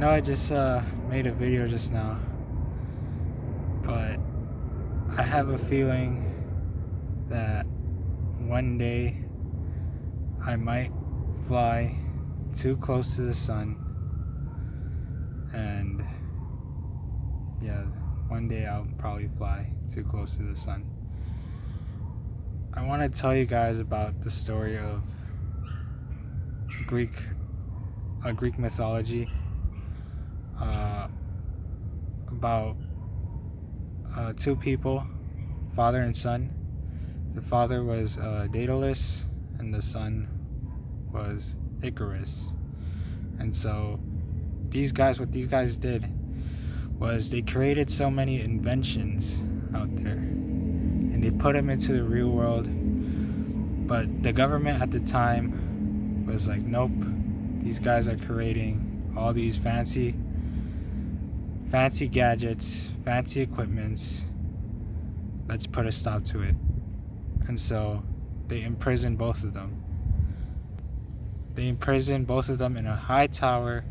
I just made a video just now, but I have a feeling that one day I might fly too close to the sun, and yeah, one day I'll probably fly too close to the sun. I want to tell you guys about the story of Greek mythology, about two people, father and son. The father was Daedalus, and the son was Icarus. And so what these guys did was they created so many inventions out there, and they put them into the real world. But the government at the time was like, nope, these guys are creating all these fancy gadgets, fancy equipments. Let's put a stop to it. And so they imprisoned both of them. They imprisoned both of them in a high tower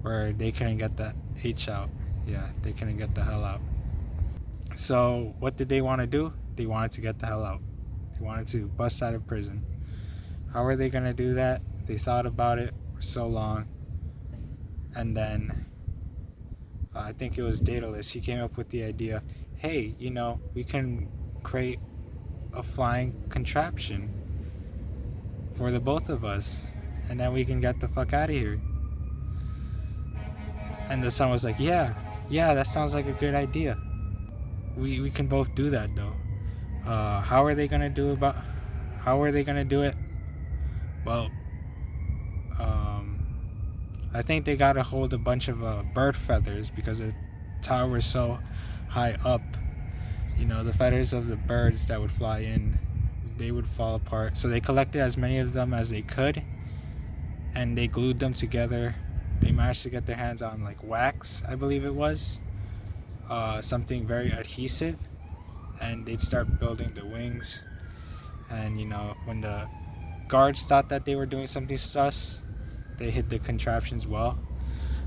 where they couldn't get the H out. Yeah, they couldn't get the hell out. So what did they want to do? They wanted to get the hell out. They wanted to bust out of prison. How were they going to do that? They thought about it for so long. And then I think it was Daedalus. He came up with the idea, hey, we can create a flying contraption for the both of us, and then we can get the fuck out of here. And the son was like, yeah, that sounds like a good idea. We can both do that though. How are they gonna do it? Well, I think they gotta hold a bunch of bird feathers, because the tower is so high up. The feathers of the birds that would fly in, they would fall apart. So they collected as many of them as they could, and they glued them together. They managed to get their hands on like wax, I believe it was, something very adhesive, and they'd start building the wings. And when the guards thought that they were doing something sus, they hid the contraptions well,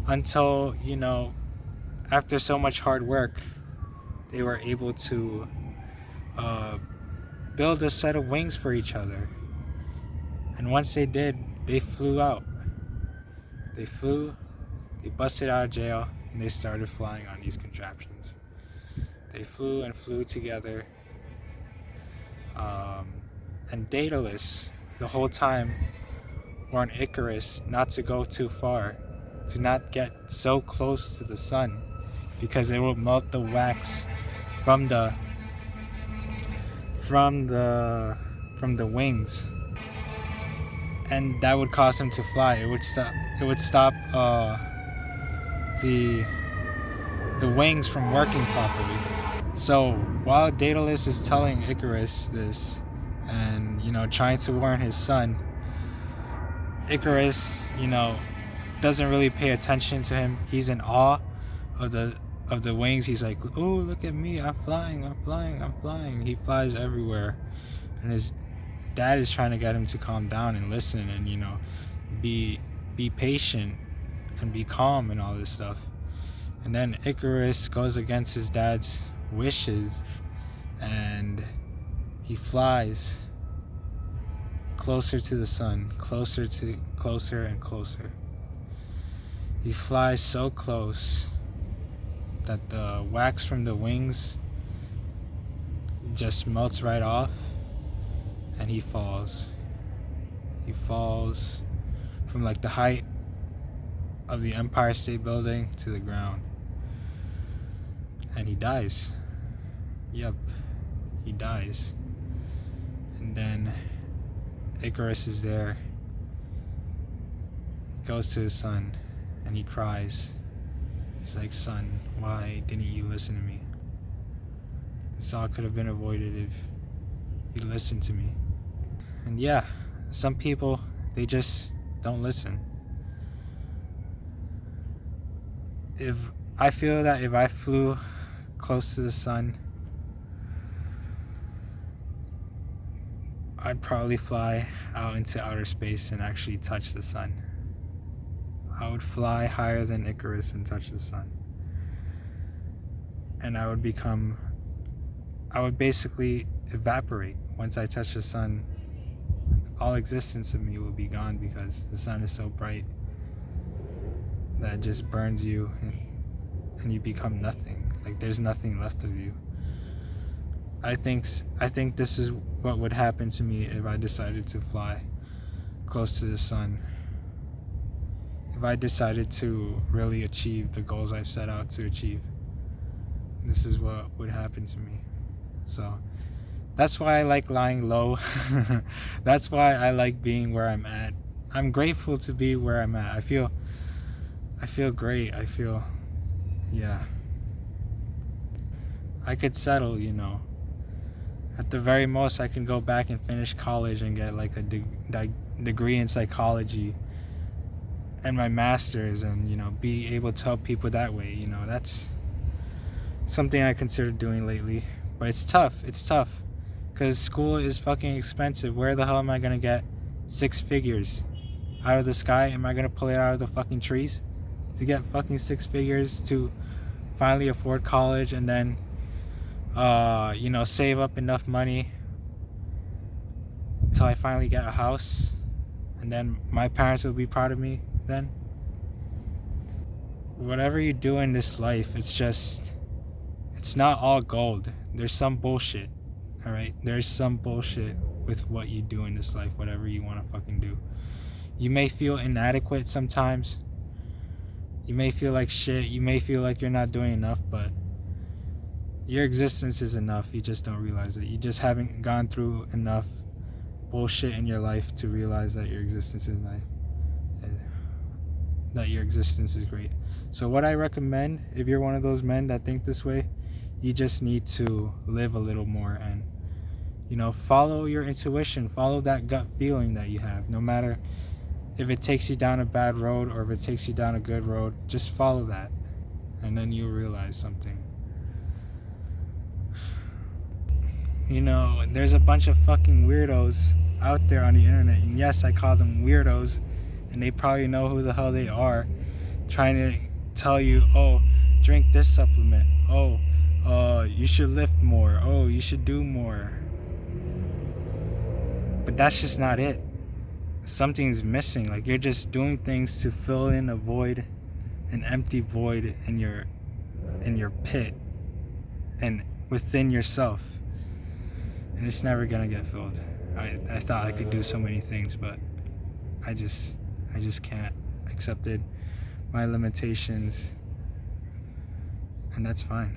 until after so much hard work, they were able to build a set of wings for each other. And once they did, they flew out. They busted out of jail, and they started flying on these contraptions. They flew and flew together. And Daedalus, the whole time, warned Icarus not to go too far, to not get so close to the sun, because it will melt the wax from the wings, and that would cause him to fly. It would stop the wings from working properly. So while Daedalus is telling Icarus this, and trying to warn his son, Icarus doesn't really pay attention to him. He's in awe of the wings. He's like, oh, look at me, I'm flying. He flies everywhere, and his dad is trying to get him to calm down and listen, and be patient and be calm and all this stuff. And then Icarus goes against his dad's wishes, and he flies closer to the sun, closer and closer. He flies so close that the wax from the wings just melts right off, and he falls. He falls from like the height of the Empire State Building to the ground, and he dies. Yep, he dies. And then Icarus is there. He goes to his son, and he cries. He's like, son, why didn't you listen to me? This all could have been avoided if you listened to me. And yeah, some people, they just don't listen. I feel that if I flew close to the sun, I'd probably fly out into outer space and actually touch the sun. I would fly higher than Icarus and touch the sun. And I would basically evaporate. Once I touch the sun, all existence of me will be gone, because the sun is so bright that it just burns you, and you become nothing. Like, there's nothing left of you. I think this is what would happen to me if I decided to fly close to the sun. If I decided to really achieve the goals I've set out to achieve, this is what would happen to me. So that's why I like lying low. That's why I like being where I'm at. I'm grateful to be where I'm at. I feel great. Yeah. I could settle, At the very most, I can go back and finish college and get like a degree in psychology and my master's, and be able to help people that way. That's something I considered doing lately. But it's tough. Because school is fucking expensive. Where the hell am I going to get 6 figures out of the sky? Am I going to pull it out of the fucking trees to get fucking 6 figures to finally afford college, and then save up enough money until I finally get a house, and then my parents will be proud of me then? Whatever you do in this life, it's not all gold. There's some bullshit, alright? There's some bullshit with what you do in this life, whatever you want to fucking do. You may feel inadequate sometimes. You may feel like shit. You may feel like you're not doing enough, but your existence is enough. You just don't realize it. You just haven't gone through enough bullshit in your life to realize that your existence is nice. That your existence is great. So what I recommend, if you're one of those men that think this way, you just need to live a little more and, follow your intuition. Follow that gut feeling that you have. No matter if it takes you down a bad road or if it takes you down a good road, just follow that. And then you'll realize something. There's a bunch of fucking weirdos out there on the internet. And yes, I call them weirdos. And they probably know who the hell they are. Trying to tell you, oh, drink this supplement. Oh, you should lift more. Oh, you should do more. But that's just not it. Something's missing. Like, you're just doing things to fill in a void, an empty void in your pit and within yourself. And it's never gonna get filled. I thought I could do so many things, but I just can't. Accepted my limitations, and that's fine.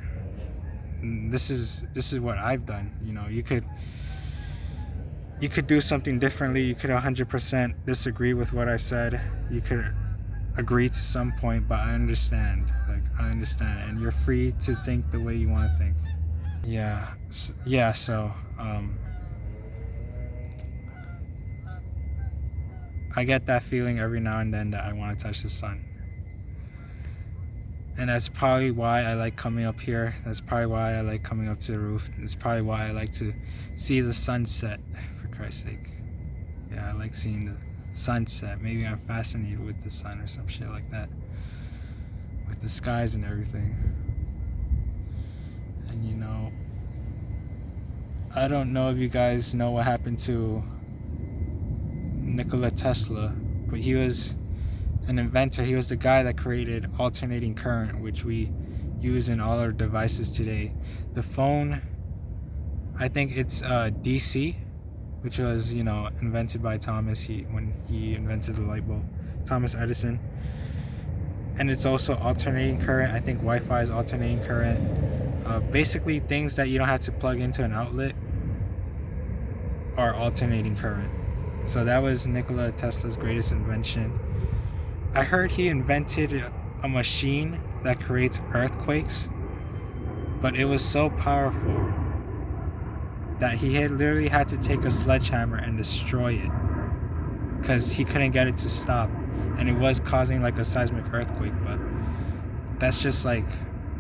And this is what I've done. You could do something differently. You could 100% disagree with what I've said. You could agree to some point, but I understand. And you're free to think the way you want to think. So I get that feeling every now and then that I want to touch the sun. And that's probably why I like coming up here. That's probably why I like coming up to the roof. That's probably why I like to see the sunset, for Christ's sake. Yeah, I like seeing the sunset. Maybe I'm fascinated with the sun or some shit like that. With the skies and everything. And I don't know if you guys know what happened to Nikola Tesla, but he was an inventor. He was the guy that created alternating current, which we use in all our devices today. The phone, I think it's DC, which was invented by Thomas when he invented the light bulb, Thomas Edison. And it's also alternating current. I think Wi-Fi is alternating current. Basically, things that you don't have to plug into an outlet are alternating current. So that was Nikola Tesla's greatest invention. I heard he invented a machine that creates earthquakes, but it was so powerful that he literally had to take a sledgehammer and destroy it because he couldn't get it to stop. And it was causing like a seismic earthquake, but that's just like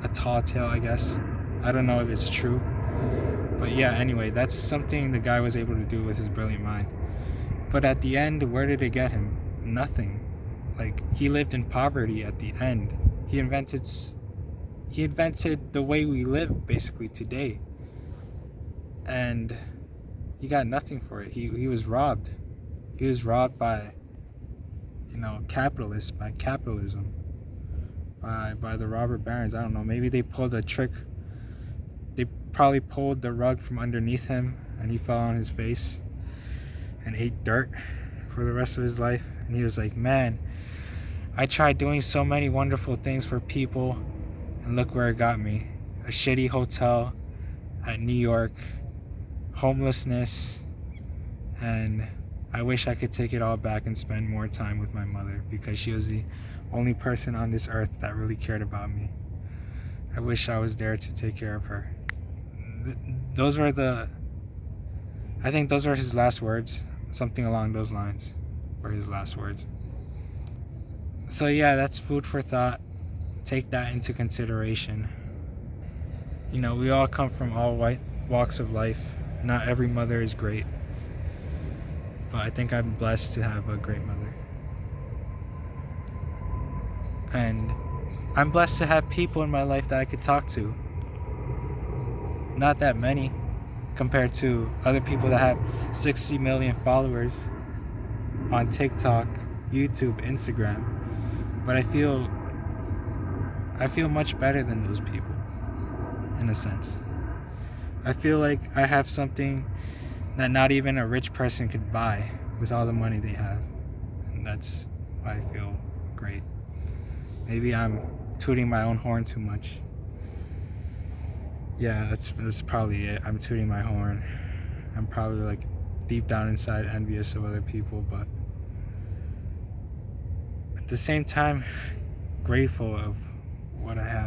a tall tale, I guess. I don't know if it's true. But yeah, anyway, that's something the guy was able to do with his brilliant mind. But at the end, where did it get him? Nothing. Like, he lived in poverty at the end. He invented the way we live basically today, and he got nothing for it. He was robbed. He was robbed by capitalists, by capitalism, by the robber barons. I don't know. Maybe they pulled a trick. They probably pulled the rug from underneath him, and he fell on his face and ate dirt for the rest of his life. And he was like, man, I tried doing so many wonderful things for people, and look where it got me. A shitty hotel at New York, homelessness, and I wish I could take it all back and spend more time with my mother, because she was the only person on this earth that really cared about me. I wish I was there to take care of her. I think those were his last words. Something along those lines were his last words. So yeah, that's food for thought. Take that into consideration. We all come from all walks of life. Not every mother is great, but I think I'm blessed to have a great mother. And I'm blessed to have people in my life that I could talk to. Not that many compared to other people that have 60 million followers on TikTok, YouTube, Instagram. But I feel much better than those people, in a sense. I feel like I have something that not even a rich person could buy with all the money they have. And that's why I feel great. Maybe I'm tooting my own horn too much. Yeah, that's probably it. I'm tooting my horn. I'm probably like deep down inside envious of other people, but at the same time grateful of what I have.